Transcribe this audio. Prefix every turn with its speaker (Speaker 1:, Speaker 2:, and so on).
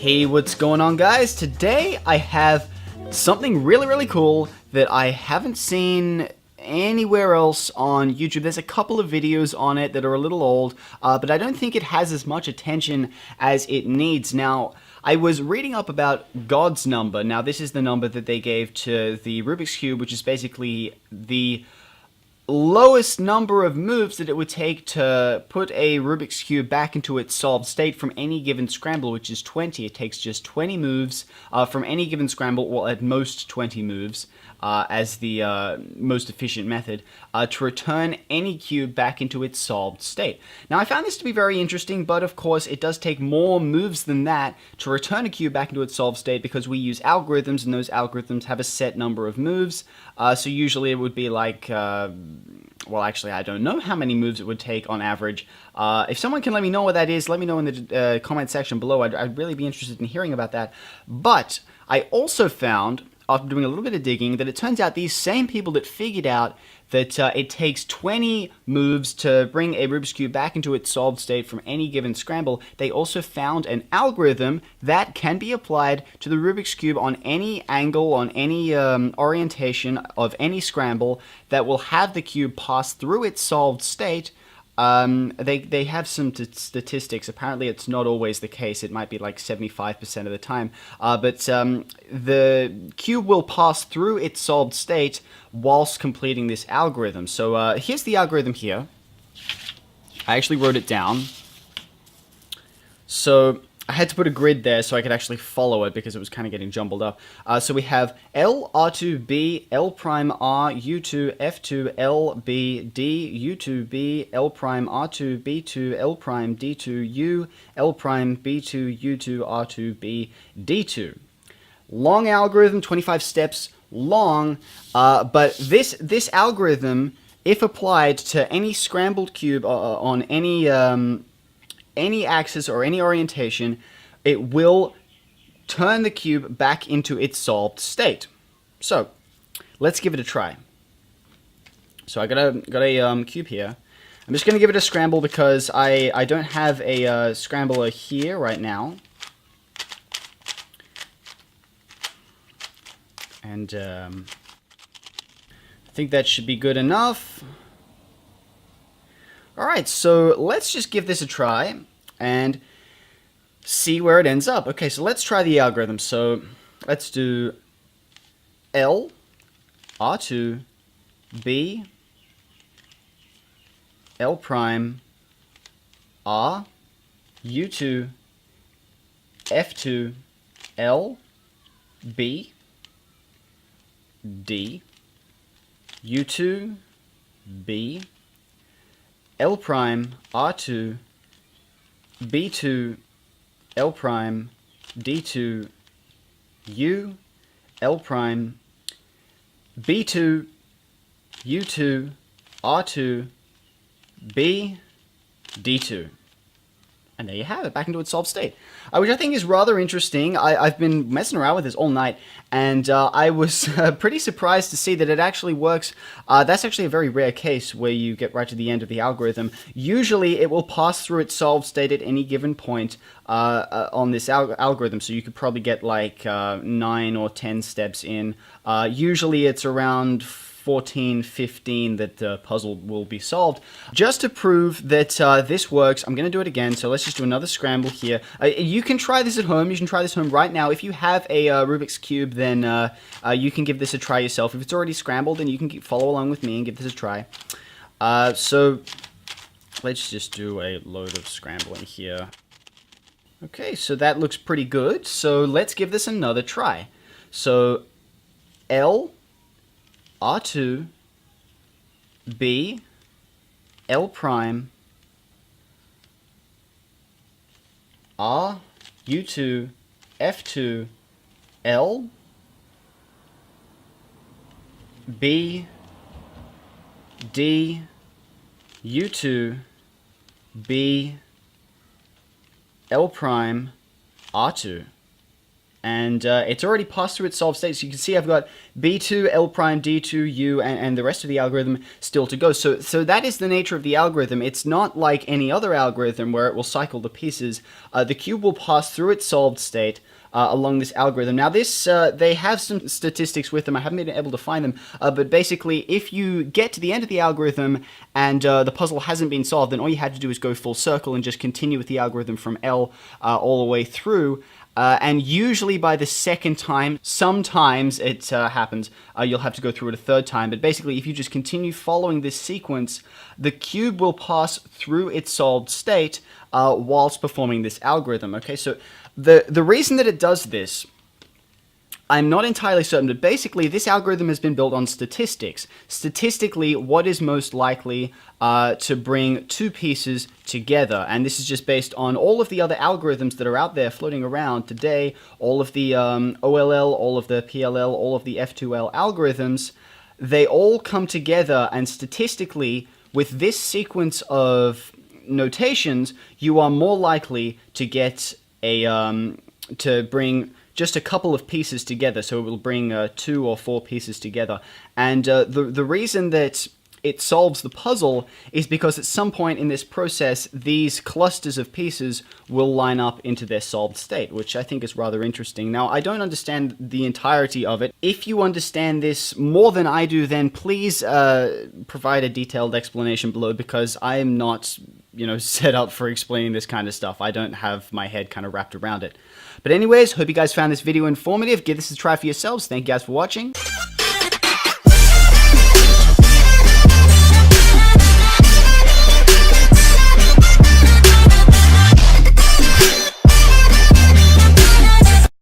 Speaker 1: Hey, what's going on, guys? Today I have something really cool that I haven't seen anywhere else on YouTube. There's a couple of videos on it that are a little old, but I don't think it has as much attention as it needs. Now, I was reading up about God's number. Now, this is the number that they gave to the Rubik's Cube, which is basically the lowest number of moves that it would take to put a Rubik's Cube back into its solved state from any given scramble, which is 20. It takes just 20 moves from any given scramble, well, at most 20 moves as the most efficient method to return any cube back into its solved state. Now, I found this to be very interesting, but of course, it does take more moves than that to return a cube back into its solved state because we use algorithms, and those algorithms have a set number of moves. So usually it would be like well, actually, I don't know how many moves it would take on average. If someone can let me know what that is, let me know in the comment section below. I'd really be interested in hearing about that. But I also found, after doing a little bit of digging, that it turns out these same people that figured out that it takes 20 moves to bring a Rubik's Cube back into its solved state from any given scramble, they also found an algorithm that can be applied to the Rubik's Cube on any angle, on any orientation of any scramble that will have the cube pass through its solved state. They have some statistics. Apparently, it's not always the case. It might be like 75% of the time. But the cube will pass through its solved state whilst completing this algorithm. So here's the algorithm here. I actually wrote it down. So I had to put a grid there so I could actually follow it because it was kind of getting jumbled up. So we have L, R2, B, L prime, R, U2, F2, L, B, D, U2, B, L prime, R2, B2, L prime, D2, U, L prime, B2, U2, R2, B, D2. Long algorithm, 25 steps long, but this algorithm, if applied to any scrambled cube on any axis or any orientation, it will turn the cube back into its solved state. So let's give it a try. So I got a cube here. I'm just going to give it a scramble because I don't have a scrambler here right now. And I think that should be good enough. Alright, so let's just give this a try and see where it ends up. Okay, so let's try the algorithm. So let's do L, R2, B, L prime, R, U2, F2, L, B, D, U2, B, L prime, R2, B2, L prime, D2, U, L prime, B2, U2, R2, B, D2. And there you have it, back into its solved state, which I think is rather interesting. I've been messing around with this all night, and I was pretty surprised to see that it actually works. That's actually a very rare case where you get right to the end of the algorithm. Usually, it will pass through its solved state at any given point on this algorithm, so you could probably get like 9 or 10 steps in. Usually, it's around 14, 15 that the puzzle will be solved. Just to prove that this works, I'm going to do it again. So let's just do another scramble here. You can try this at home. You can try this at home right now. If you have a Rubik's Cube, then you can give this a try yourself. If it's already scrambled, then you can follow along with me and give this a try. So let's just do a load of scrambling here. Okay, so that looks pretty good. So let's give this another try. So L, R2, B, L prime, R, U2, F2, L, B, D, U2, B, L prime, R2. And it's already passed through its solved state. So you can see I've got B2, L prime, D2, U, and the rest of the algorithm still to go. So that is the nature of the algorithm. It's not like any other algorithm where it will cycle the pieces. The cube will pass through its solved state along this algorithm. Now this, they have some statistics with them. I haven't been able to find them, but basically if you get to the end of the algorithm and the puzzle hasn't been solved, then all you had to do is go full circle and just continue with the algorithm from L all the way through. And usually by the second time, sometimes it happens, you'll have to go through it a third time. But basically, if you just continue following this sequence, the cube will pass through its solved state whilst performing this algorithm. Okay, so the reason that it does this, I'm not entirely certain, but basically this algorithm has been built on statistics. Statistically, what is most likely to bring two pieces together? And this is just based on all of the other algorithms that are out there floating around today, all of the OLL, all of the PLL, all of the F2L algorithms. They all come together, and statistically, with this sequence of notations, you are more likely to get a, to bring just a couple of pieces together, so it will bring 2 or 4 pieces together. And the reason that it solves the puzzle is because at some point in this process, these clusters of pieces will line up into their solved state, which I think is rather interesting. Now, I don't understand the entirety of it. If you understand this more than I do, then please provide a detailed explanation below, because I am not, set up for explaining this kind of stuff. I don't have my head kind of wrapped around it. But anyways, hope you guys found this video informative. Give this a try for yourselves. Thank you guys for watching.